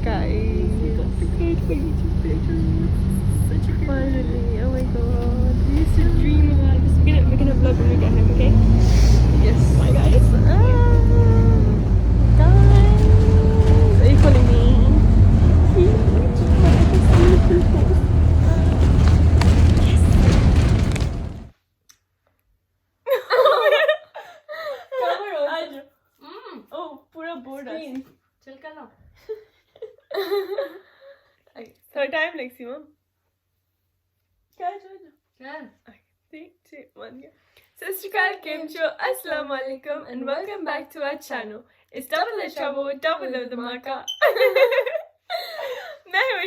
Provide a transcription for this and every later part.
Guys, we got the code for YouTube videos. Such a good finally. Oh my god. We used to dream about this. We're gonna vlog when we get home, okay? Yes. Bye guys. Guys. Are you calling me? Oh, पूरा board screen. चल कर लो. Third time maximum. क्या Three, two, one, go. सत श्री अकाल, केम छो, अस्सलाम वालेकुम and welcome back to our channel. It's double the trouble, double the धमाका. मैं हूँ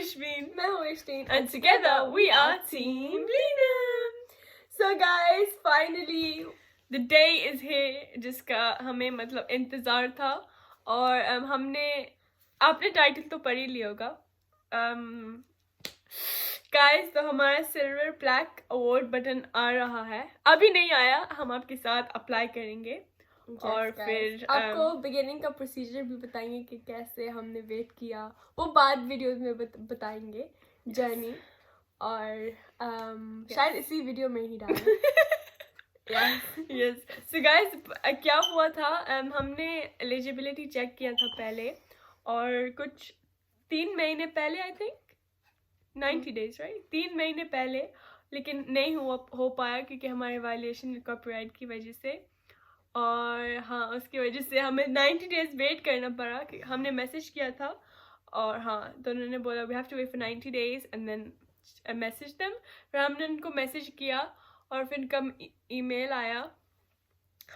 Ishbeen, and together we are Team Vleenam. So guys, finally the day is here जिसका हमें मतलब इंतजार था और हमने आपने टाइटल तो पढ़ ही लिया होगा. गाइस तो हमारा सिल्वर प्लैक अवार्ड बटन आ रहा है, अभी नहीं आया, हम आपके साथ अप्लाई करेंगे. और फिर आपको बिगिनिंग का प्रोसीजर भी बताएंगे कि कैसे हमने वेट किया, वो बाद वीडियोस में बताएंगे जर्नी. और शायद इसी वीडियो में ही डालें. यस. सो गाइस क्या हुआ था, हमने एलिजिबिलिटी चेक किया था पहले और कुछ 3 महीने पहले, आई थिंक 90 days राइट, 3 महीने पहले, लेकिन नहीं हो पाया क्योंकि हमारे वायलेशन कॉपीराइट की वजह से. और हाँ, उसकी वजह से हमें 90 days वेट करना पड़ा. कि हमने मैसेज किया था और हाँ, तो उन्होंने बोला we have to wait for 90 days and then message them. फिर हमने उनको मैसेज किया और फिर कम ईमेल आया.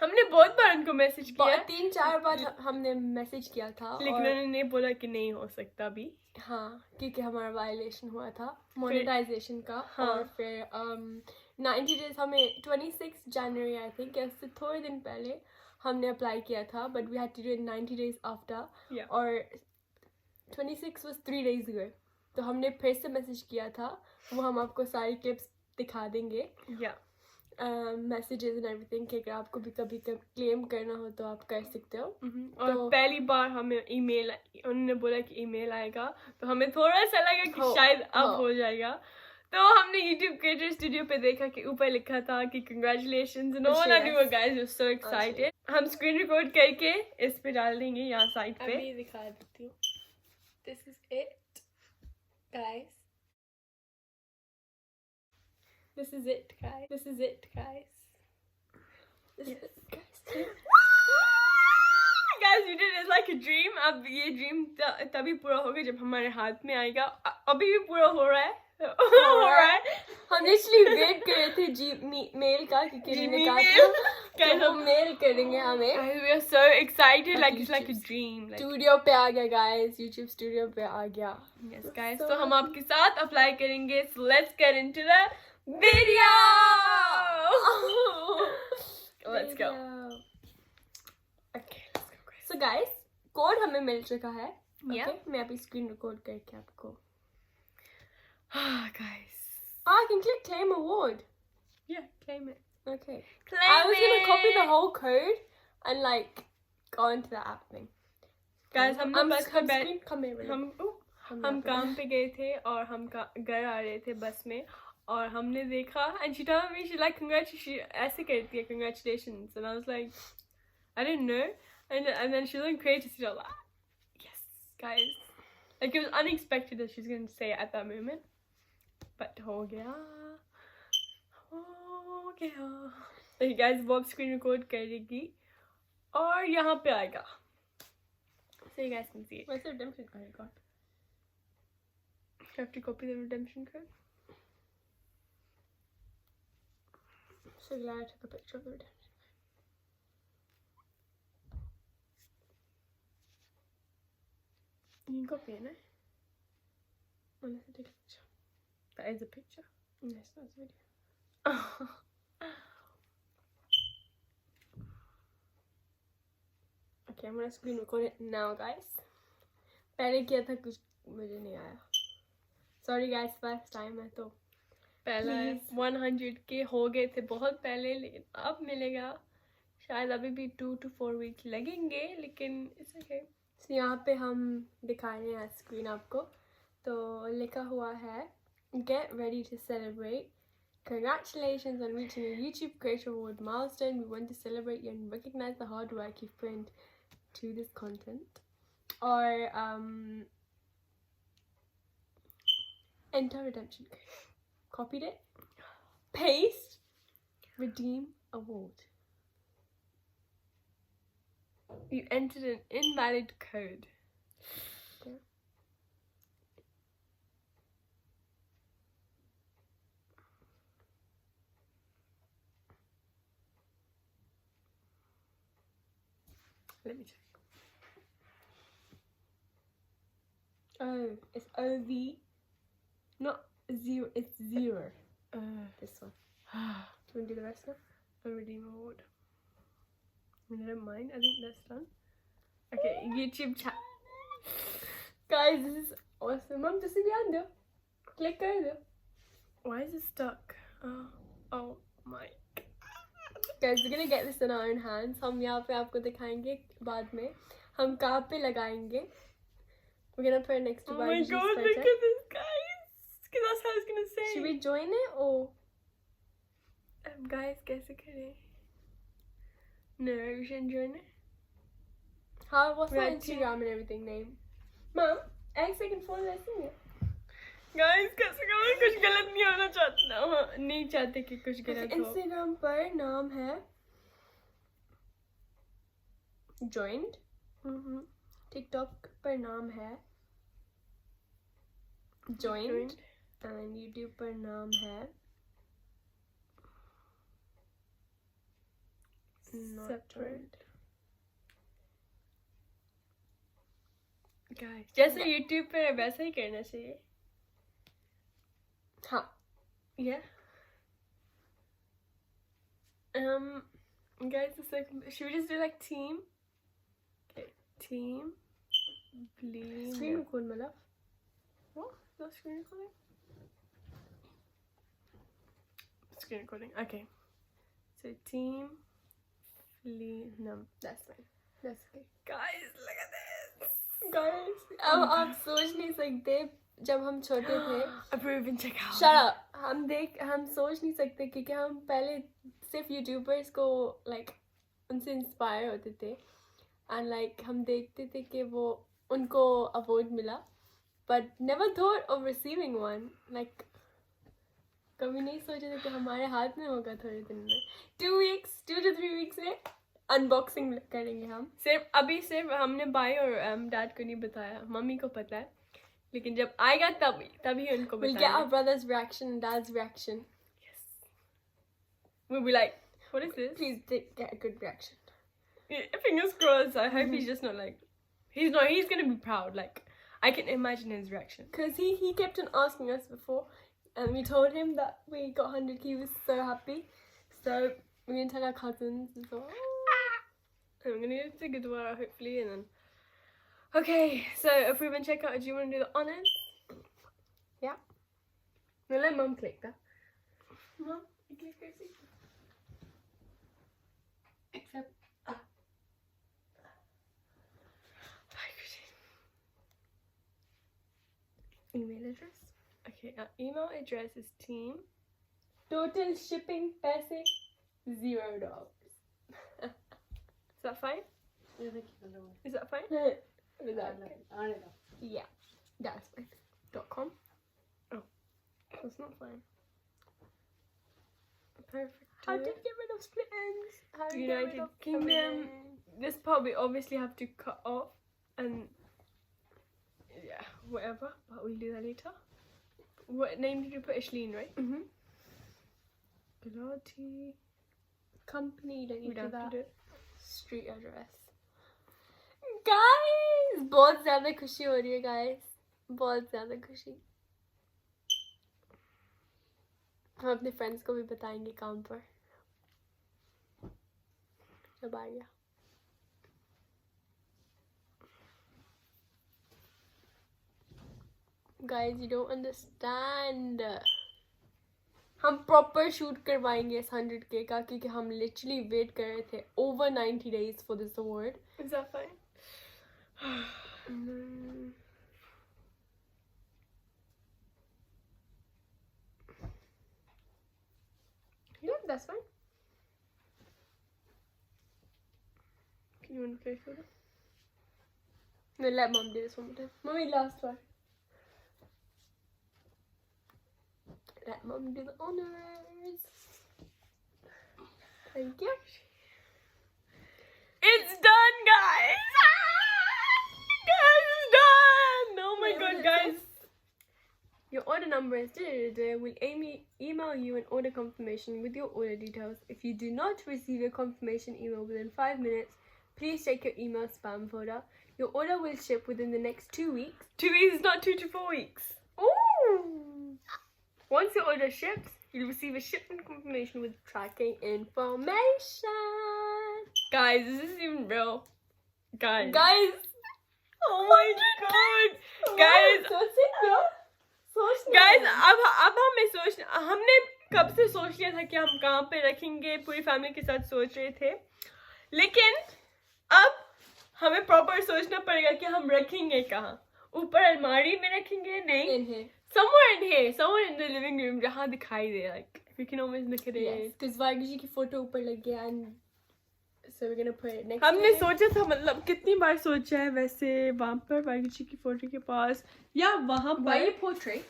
हमने बहुत बार उनको मैसेज किया, 3-4 बार हमने मैसेज किया था, लेकिन उन्होंने बोला कि नहीं हो सकता अभी. हाँ, क्योंकि हमारा वायलेशन हुआ था मोनेटाइजेशन का. हाँ. और फिर 90 days हमें 26 जनवरी आई थिंक, उससे थोड़े दिन पहले हमने अप्लाई किया था, but we had to do it 90 days after. और 26 was 3 days ago, तो हमने फिर से मैसेज किया था. वो हम आपको सारी क्लिप्स दिखा देंगे, मैसेजेस एंड एवरीथिंग, कि अगर आपको भी कभी क्लेम करना हो तो आप कर सकते हो. और तो पहली बार हमें ईमेल, उन्होंने बोला कि ईमेल आएगा, तो हमें थोड़ा सा लगा कि शायद अब हो जाएगा. तो हमने YouTube क्रिएटर स्टूडियो पे देखा कि ऊपर लिखा था कि congratulations and all are you guys, we are so excited. हम स्क्रीन रिकॉर्ड करके इस पे डाल देंगे यहाँ साइट पे. अभी दिखा देती हूँ. This is it guys. This is it, guys. This is it, guys. This is it, guys. Guys, we did it like a dream. अब ये ड्रीम तभी पूरा होगा जब हमारे हाथ में आएगा. अभी भी पूरा हो रहा है. हम एक्चुअली वेट कर रहे थे मेल का, क्योंकि हम मेल करेंगे हमें. We are so excited, like it's like a dream. Studio पे आ गया guys, YouTube स्टूडियो पे आ गया. Yes guys, तो हम आपके साथ अप्लाई करेंगे. So let's get into the video. Let's go. Okay, let's go guys. So guys, code हमें मिल चुका है. Okay, मैं अभी स्क्रीन रिकॉर्ड करके आपको. Guys, I can click claim award. Yeah, claim it. Okay. Claim I was gonna copy the whole code and like go into the app thing. Guys, हम काम पे गए थे और हम घर आ रहे थे बस में, और हमने देखा and she told me she like ऐसे करती है congratulations, and I was like I didn't know, and then she looked crazy. She was like yes guys, like it was unexpected that she's going to say it at that moment, but हो गया. तो guys वो अब screen record करेगी और यहाँ पे आएगा, so you guys can see it. What's the redemption code you got? You have to copy the redemption code. So glad I took a picture of the redemption code. You can copy it, no? Unless I take a picture. That is a picture. Yes, that's a video. Okay, I'm gonna screen record it now, guys. पहले किया था कुछ मुझे नहीं आया. Sorry guys, first time है तो. पहला 100K हो गए थे बहुत पहले, लेकिन अब मिलेगा. शायद अभी भी 2 to 4 weeks लगेंगे, लेकिन it's okay. So यहाँ पे हम दिखा रहे हैं स्क्रीन आपको, तो लिखा हुआ है Get ready to celebrate. Congratulations on reaching a YouTube Creator Award milestone. We want to celebrate you and recognize the hard work you've put into this content. Or enter redemption code. Copied it. Paste. Redeem award. You entered an invalid code. Okay. Let me check. Oh, it's OV. Not 0, it's 0. This one. Do you want to do the rest now? A redeem award. Never mind, I think that's done. Okay, YouTube chat. Guys, this is awesome. Mom, just behind you. Click over. Why is it stuck? Oh my. Guys, we're gonna get this in our own hands. हम यहाँ पे आपको दिखाएंगे बाद में. हम कहाँ पे लगाएंगे? We're gonna put it next to. Oh my god! Look at this, guys. Because that's what I was gonna say. Should we join it or? Guys, कैसे करें? No, we shouldn't join it. How? What's my Instagram and everything name? Mom, एक second phone ऐसे है. Guys, कैसे करें? कुछ गलत नहीं होना चाहता. नहीं चाहते कि कुछ गलत हो. Instagram पर नाम है joined. TikTok पर नाम है joined. And YouTube पर नाम है not joined. Guys, जैसे YouTube पे वैसा ही करना चाहिए. हाँ. Yeah. Guys, it's like, should we just do like team? Okay, team. Vleenam. Screen record, my love. What? Not screen recording? Screen recording. Okay. So team Vleenam. That's fine. That's okay. Guys, look at this. Guys, अब आप सोच नहीं सकते जब हम छोटे थे. Approve and check out. Shut up. हम सोच नहीं सकते क्योंकि हम पहले सिर्फ यूट्यूबर्स को like उनसे इंस्पायर होते थे and like हम देखते थे कि वो उनको अवार्ड मिला but never thought of receiving one. Like कभी नहीं सोचे थे कि हमारे हाथ में होगा थोड़े दिन में. 2 to 3 weeks में अनबॉक्सिंग करेंगे हम. सिर्फ हमने भाई और डैड को नहीं बताया. मम्मी को पता है लेकिन जब आएगा तभी उनको बताएंगे. We'll get our brother's reaction and dad's reaction. Yes. We'll be like, what is this? Please get a good reaction. Yeah, fingers crossed. I hope he's just not like, he's gonna be proud. Like, I can imagine his reaction. Because he kept on asking us before and we told him that we got 100. He was so happy. So we're gonna tell our cousins as well. I'm gonna get to Gurdwara hopefully and then. Okay, so approve and check out. Do you want to do the honors? Yeah. No, let Mum click that. Mum, you click crazy. Except. Email address. Okay, our email address is team. Total shipping paise $0. Is that fine? Is that fine? Is that okay? Yeah, that's fine. .com. Oh, that's not fine. Perfect. How did you get rid of split ends? United Kingdom. This part we obviously have to cut off and yeah, whatever. But we'll do that later. What name did you put? Ashleen, right? Pilati. Company. Don't need to do that. Street address. Guys, बहुत ज़्यादा खुशी हो रही है guys. बहुत ज़्यादा खुशी. हम अपने फ्रेंड्स को भी बताएंगे काम पर. अब आ गया. Guys, you don't understand. हम प्रॉपर शूट करवाएंगे इस 100K का क्योंकि हम लिटरली वेट कर रहे थे over 90 days for this award. Is that fine? Yeah, that's fine. Can you want to play for it? No, let mom do this one more time. Mommy, last one. Let mom do the honors. Thank you. It's done, guys! Guys, it's done! Oh my god, guys. Your order number is will email you an order confirmation with your order details. If you do not receive your confirmation email within 5 minutes, please check your email spam folder. Your order will ship within the next 2 weeks. 2 weeks, not 2 to 4 weeks. Ooh! Once your order ships, you'll receive a shipment confirmation with tracking information. Guys, this is even real. Guys. Oh my god. Guys. Guys, अब हमें हमने कब से सोच लिया था कि हम कहाँ पे रखेंगे, पूरी फैमिली के साथ सोच रहे थे, लेकिन अब हमें प्रॉपर सोचना पड़ेगा कि हम रखेंगे कहाँ. ऊपर अलमारी में रखेंगे? नहीं. Somewhere in the living room जहाँ दिखाई दे, like we can always look at it. Yes, because Waheguru ji की फोटो ऊपर लग गया, and so we're gonna put it next. हमने सोचा था, मतलब कितनी बार सोचा है वैसे, वहाँ पर वाहिगुरु जी की फोटो के पास या वहाँ पर. Why ये portrait?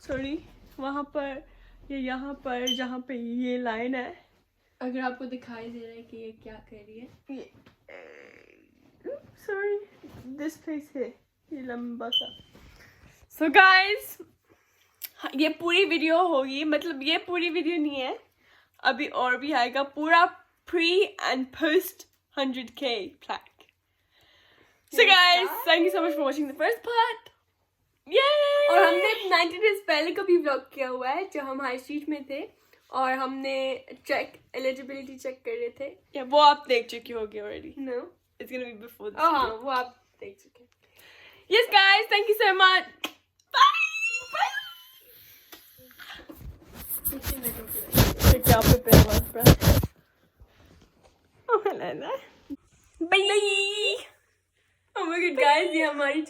Sorry, वहाँ पर या यहाँ पर जहाँ पे ये लाइन है. अगर आपको दिखाई दे रहा है कि ये क्या कर रही है. Sorry, this place है, ये लंबा सा. So guys, ये पूरी वीडियो होगी, मतलब ये पूरी वीडियो नहीं है, अभी और भी आएगा, पूरा pre and post 100k plaque. So guys, thank you so much for watching the first part. Yay! और हमने 90 days पहले का भी vlog किया हुआ है, जो हम हाई स्ट्रीट में थे और हमने eligibility check कर रहे थे. Yeah, वो आप देख चुकी होगी already. No, it's gonna be before this. हाँ, वो आप देख चुके. Yes guys, thank you so much. क्या prepare one breath. Oh Helena. Bye. Oh my god guys, ये हमारी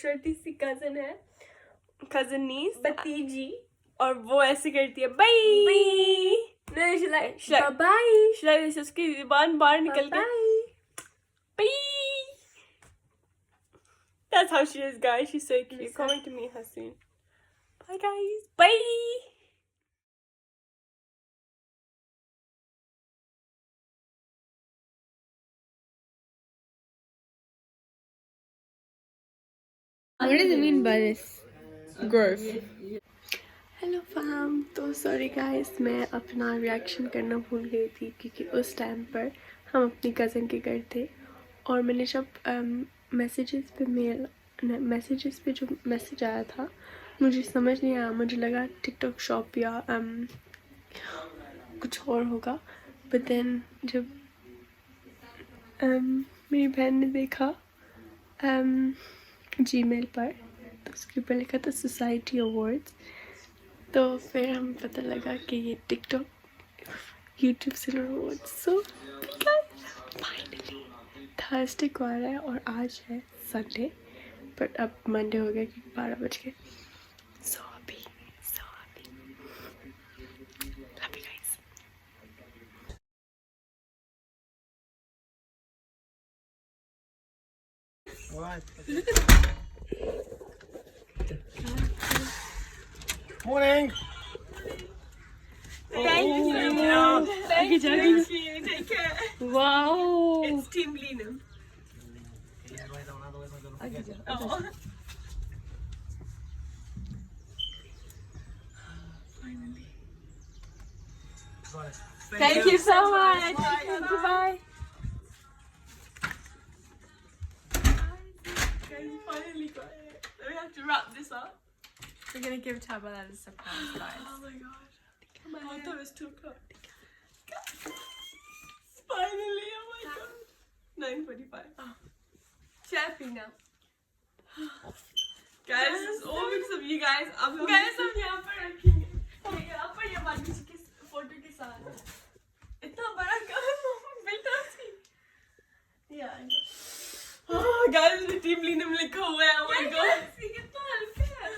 छोटी सी cousin है, cousin niece, भतीजी, और वो ऐसे करती है bye. नहीं, bye. शिलाई से उसकी ज़ुबान बाहर निकल के bye. That's how she is, guys. She's so cute. Coming to meet her soon. Bye guys. Bye. What does it mean by this? Growth. Hello fam. तो sorry guys, मैं अपना reaction करना भूल गई थी क्योंकि उस टाइम पर हम अपनी cousin के घर थे और मैंने जब मैसेजेस पे जो मैसेज आया था मुझे समझ नहीं आया, मुझे लगा टिकटॉक शॉप या कुछ और होगा, बट देन जब मेरी बहन ने देखा जीमेल पर तो उसके ऊपर लिखा था सोसाइटी अवार्ड्स, तो फिर हमें पता लगा कि ये TikTok YouTube silver awards. So finally Thursday को आ रहा है और आज है संडे, बट अब मंडे हो गया क्योंकि 12 बज गए. So happy love you guys. Morning. Thank you. Take care. Wow. It's Team Vleenam. Oh. Finally. Thank you so much. Bye. Guys, we finally got it. We have to wrap this up. We're gonna give Taba that as a surprise, guys. Oh my god. My heart was too cold. Finally, oh my god. 9:45. Oh. Happy now. Guys, this is all because of you guys. Guys, हम यहाँ पर रखेंगे. यहाँ पर ये बात की photo के साथ. इतना बड़ा कवर बिल्टा सी. Yeah, I know. Oh, guys team लीनम लिखा हुआ है. Oh my god. कितना हल्का है.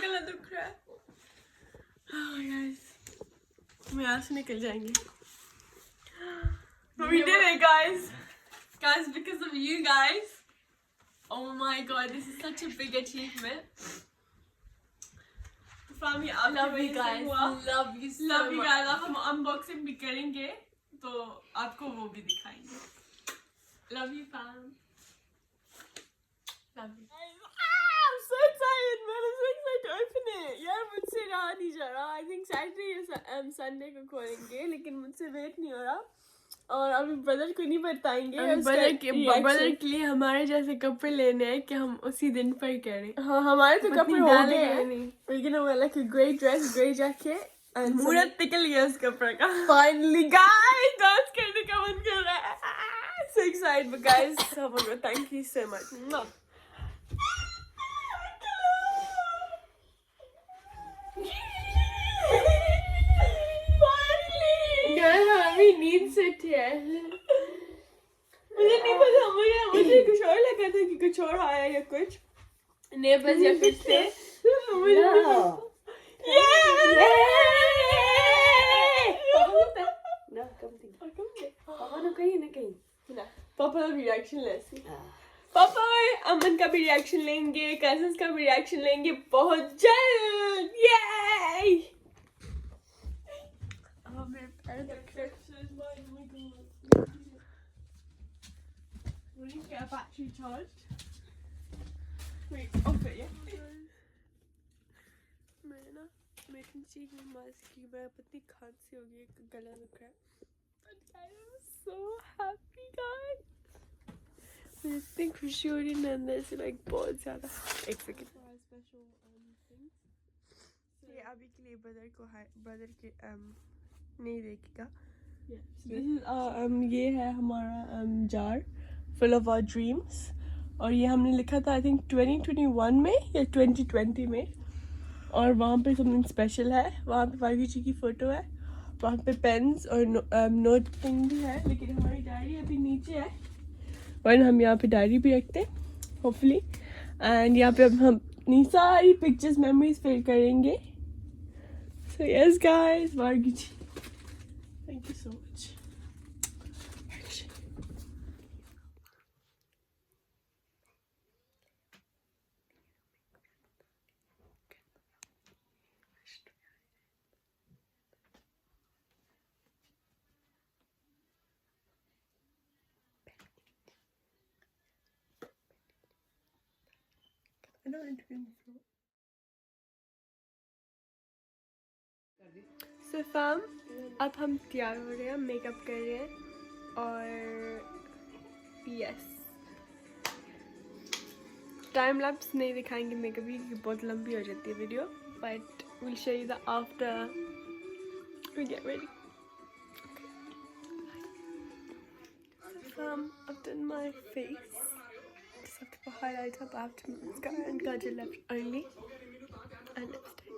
गला दुख रहा है. Oh guys, हम यहाँ से निकल जाएंगे. We did it, guys. Guys, because of you guys. Oh my god, this is such a big achievement. Family, Love you guys. Love you so Love you much. guys. अब हम unboxing भी करेंगे तो आपको वो भी दिखाएंगे. Love you, fam. Love you. I'm so excited, man. I'm so excited to open it. यार मुझसे रहा नहीं जा रहा. I think Saturday या Sunday को खोलेंगे, लेकिन मुझसे वेट नहीं हो रहा. और अभी ब्रदर को नहीं बताएंगे. ब्रदर के लिए हमारे जैसे कपड़े लेने हैं कि हम उसी दिन पर करें. हाँ, हमारे तो कपड़े हो गए हैं. नहीं. We're gonna wear like a grey dress, grey jacket. मुहूर्त निकल गया उस कपड़े का. Finally, guys, डांस करने का मन कर रहा है. So excited, but guys, oh my god, thank you so much. यार हमें नींद से उठी है. मुझे नहीं पता. मुझे कुछ और लगा था कि कुछ और आया या कुछ नेबर्स या कुछ थे. मुझे नहीं पता. पापा का भी रिएक्शन ले. पापा अमन का भी रिएक्शन लेंगे, कजन्स का भी रिएक्शन लेंगे बहुत जल्द. ये मेरे पैर दुख रहे हैं. We need to get a battery charged. Wait, off it, yeah? मैं ना मेकिंग चीज में मास्क की मैं पतली खांसी हो गई, गला दुख रहा है. I'm so happy, guys. मुझे इतनी खुशी हो रही है ना अंदर से, लाइक बहुत ज़्यादा. एक सेकेंड. Special things. ये अभी के लिए ब्रदर के नहीं देखेगा. Yeah. So this is ये है हमारा jar full of our dreams. और ये हमने लिखा था I think 2021 में या 2020 में. और वहाँ पे something स्पेशल है. वहाँ पे वाहिगुरु जी की फ़ोटो है. वहाँ पे पेन्स और नोट थिंग भी है. लेकिन हमारी डायरी अभी नीचे है. और हम यहाँ पे डायरी भी रखते हैं होपफुली. एंड यहाँ पे अब हम अपनी सारी पिक्चर्स मेमोरीज फिल करेंगे. So yes guys, Waheguru ji, thank you so much. I don't want to be on the floor. So fam, अब हम तैयार हो रहे हैं, मेकअप कर रहे हैं और यस टाइम लैप्स नहीं दिखाएंगे मेकअप की क्योंकि बहुत लंबी हो जाती है video. But will show you the after we get ready. Fam, I've done my face. Just have to put highlighter, but I have to mascara and kaajal left only and lipstick.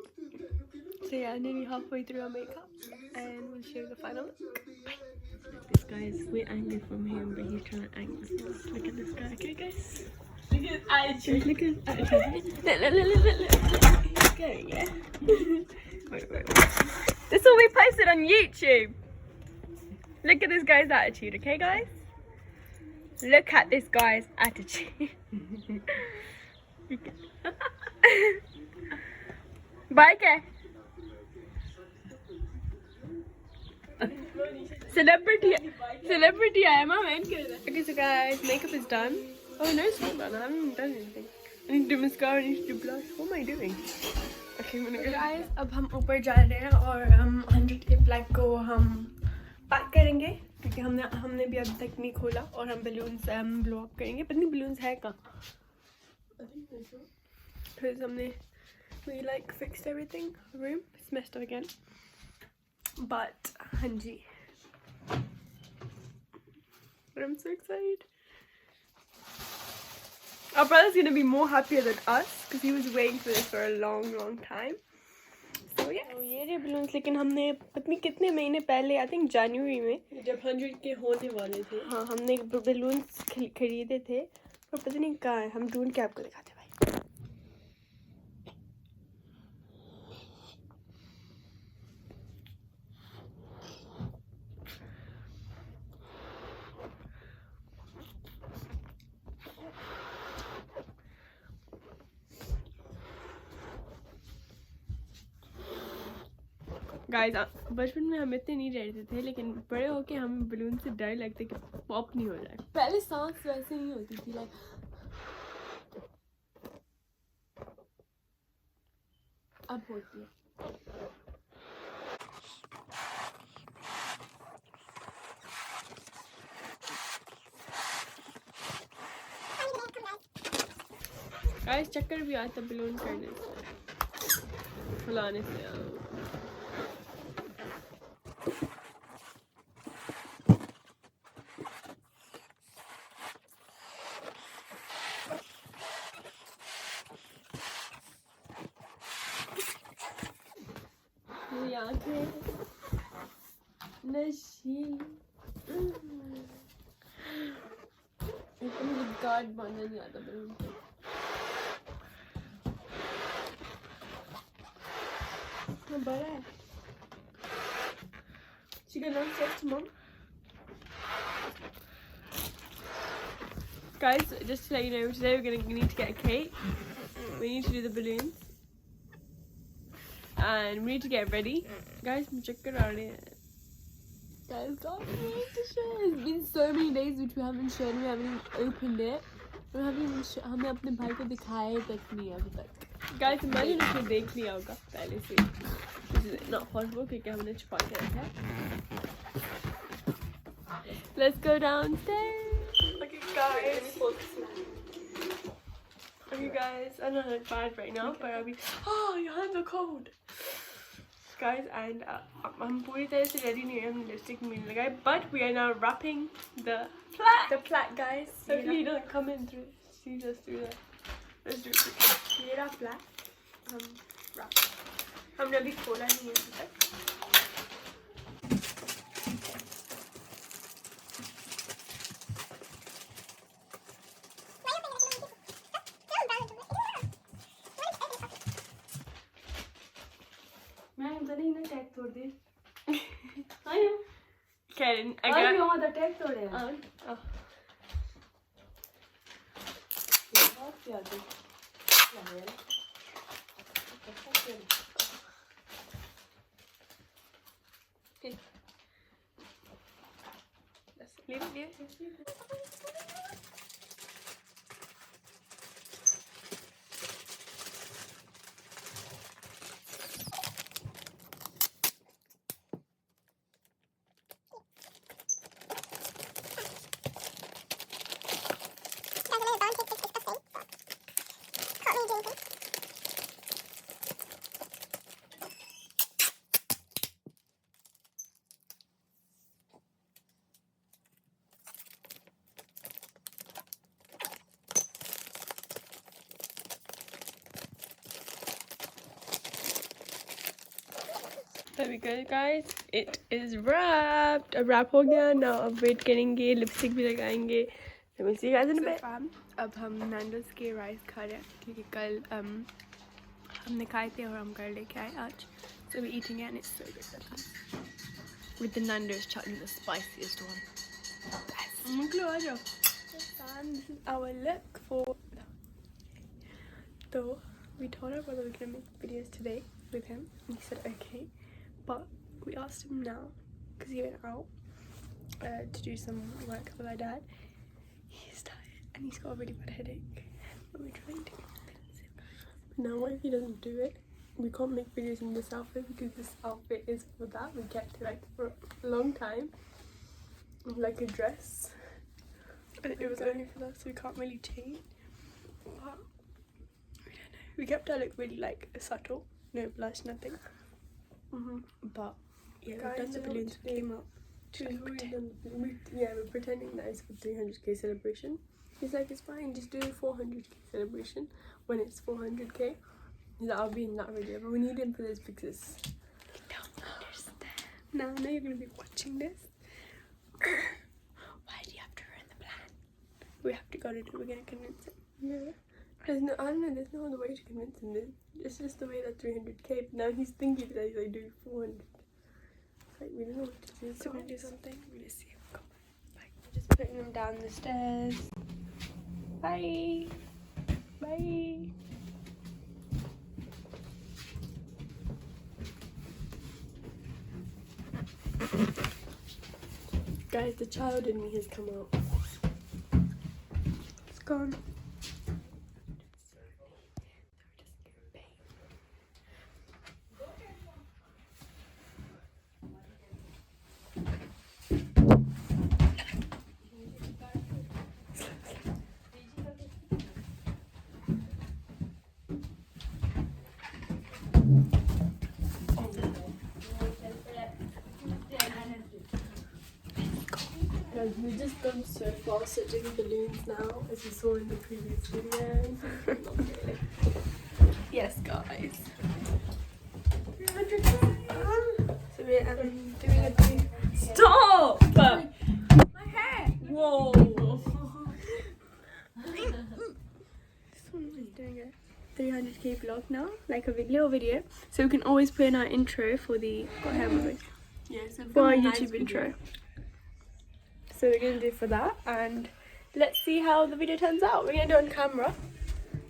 So yeah, nearly halfway through our makeup and we'll show you the final look. Bye. This guy is way angry from him, but he's trying to act with us. Look at this guy, okay, guys? Look at his attitude. Look at his attitude. Look. He's going, yeah. Wait. This will be posted on YouTube. Look at this guy's attitude, okay, guys? Look at this guy's attitude. Bye, guys. Celebrity I am. Okay, so guys, makeup is done. Oh no, it's not done. I haven't even done anything. I need to do mascara, I need to do blush. What am I doing? Okay, I'm gonna go. Guys, अब हम ऊपर जा रहे हैं और हम 100K flag को हम पैक करेंगे क्योंकि हमने भी अभी तक नहीं खोला और हम बलून्स ब्लो अप करेंगे. पता नहीं बलून्स है कहाँ. फिर हमने we like fixed everything. Room it's messed up again. But हाँ जी. But I'm so excited. Our brother's gonna be more happier than us because he was waiting for this for a long time. ये रहे balloons, लेकिन हमने पता कितने महीने पहले, I think जनवरी में, जब 100 के होने वाले थे, हाँ हमने बलून्स खरीदे थे, पर पता नहीं कहाँ है। हम ढूंढ के आपको दिखाते भाई। गाइस, बचपन में हम इतने नहीं डरते थे, लेकिन बड़े होके हम बलून से डर लगते कि पॉप नहीं हो जाए। पहले सांस वैसे नहीं होती थी, लाइक अब होती है। गाइस, चक्कर भी आता बलून करने से, फुलाने से। मेरी आंखें नशीली, मुझे गार्ड बांधना नहीं आता बलून पे। बड़ा है। She got no sex, mom. Guys, just to let you know, today we need to get a cake. We need to do the balloons. And we need to get ready. Guys, I'm checking out it. Guys, can't wait to show. It's been so many days which we haven't shown. We haven't even opened it. We haven't even हमें अपने भाई को दिखाया तक नहीं अभी तक। Guys, imagine उसने देख लिया होगा पहले से। This is not possible क्योंकि हमने छुपा के रखा है। Let's go downstairs. Okay, guys. Okay, guys. I know it's bad right now, but I'll be. Oh, your hands are cold. Guys, and हम पूरी तरह से ready नहीं हैं, हम lipstick भी नहीं लगाए, but we are now wrapping the plaque. The plaque, guys. Hopefully he doesn't come in through. See us through that. Let's do it. ये रहा plaque. हम wrap. हमने अभी खोला नहीं है अभी तक। मैं जल्दी ना टैग तोड़ दे। Karen, अगर मैं वहाँ टैग तोड़े हैं। बहुत ज्यादा। Okay. Leave it here. There we go, guys. It is wrapped. अब wrap हो गया. Now अब wait करेंगे, lipstick भी लगाएंगे. So we'll see you guys in a bit. अब हम Nando's के rice खा रहे हैं क्योंकि कल हमने खाए थे और हम घर लेके आए आज. So we're eating it and it's so good. With the Nando's chutney, the spiciest one. Muklo, आ जाओ. This is our look for. So we told our brother we're gonna make videos today with him, and he said okay. But we asked him now because he went out to do some work with our dad. He's tired and he's got a really bad headache. But we're trying to convince him. Now, what if he doesn't do it? We can't make videos in this outfit because this outfit is for that. We kept it like for a long time, like a dress. And it was only for that, so we can't really change. But we don't know. We kept our look really like subtle, no blush, nothing. But yeah, Guys, we've done the balloons. We came up to we're pretending that it's for 300k celebration. He's like, it's fine, just do a 400k celebration when it's 400k. I'll be in that video, but we need him for those pictures. I don't understand. Now you're gonna be watching this. Why do you have to ruin the plan? We have to go to it. We're gonna convince him. Yeah. I don't know, there's no other way to convince him. It's just the way that 300k, but now he's thinking that he's like doing 400. It's like, we don't know what to do. So we're gonna do something. We're gonna see him. Come on. Bye. We're just putting him down the stairs. Bye. Bye. Guys, the child in me has come out. It's gone. Guys, we've just gone so fast at doing balloons now, as you saw in the previous video. Yes, guys. 300. So we're doing a thing. Stop! My hair! Whoa! This one is doing a 300k vlog now, like a little video. So we can always put in our intro for the Yeah, so for our YouTube intro. So we're gonna do for that, and let's see how the video turns out. We're gonna do it on camera.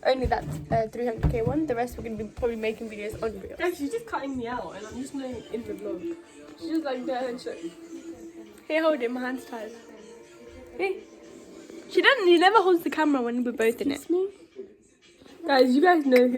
Only that 300k one. The rest we're gonna be probably making videos on reels. Guys, she's just cutting me out, and I'm just not in the vlog. She's just like there and shit. Here, hold it. My hand's tied. Hey. She never holds the camera when we're both in it. Guys, you guys know who